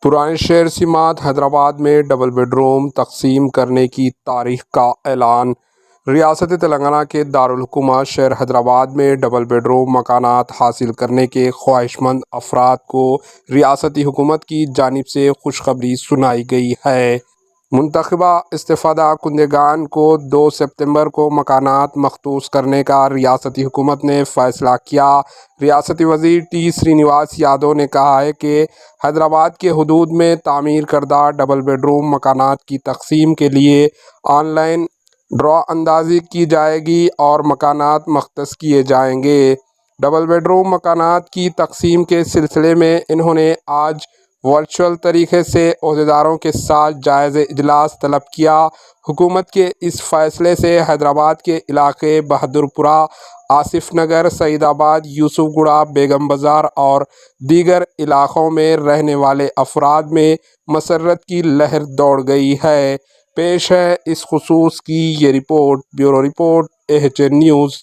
پرانے شہر سماعت حیدرآباد میں ڈبل بیڈ روم تقسیم کرنے کی تاریخ کا اعلان۔ ریاست تلنگانہ کے دارالحکومت شہر حیدرآباد میں ڈبل بیڈ روم مکانات حاصل کرنے کے خواہش مند افراد کو ریاستی حکومت کی جانب سے خوشخبری سنائی گئی ہے۔ منتخبہ استفادہ کنندگان کو 2 ستمبر کو مکانات مختص کرنے کا ریاستی حکومت نے فیصلہ کیا۔ ریاستی وزیر ٹی سرینواس یادو نے کہا ہے کہ حیدرآباد کے حدود میں تعمیر کردہ ڈبل بیڈ روم مکانات کی تقسیم کے لیے آن لائن ڈرا اندازی کی جائے گی اور مکانات مختص کیے جائیں گے۔ ڈبل بیڈ روم مکانات کی تقسیم کے سلسلے میں انہوں نے آج ورچوئل طریقے سے عہدیداروں کے ساتھ جائزہ اجلاس طلب کیا۔ حکومت کے اس فیصلے سے حیدرآباد کے علاقے بہادر پورہ، آصف نگر، سعید آباد، یوسف گڑھ، بیگم بازار اور دیگر علاقوں میں رہنے والے افراد میں مسرت کی لہر دوڑ گئی ہے۔ پیش ہے اس خصوص کی یہ report. Bureau report AHN news.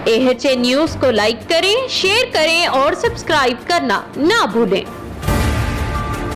AHN news کو لائک کریں، شیئر کریں اور سبسکرائب کرنا نہ بھولیں۔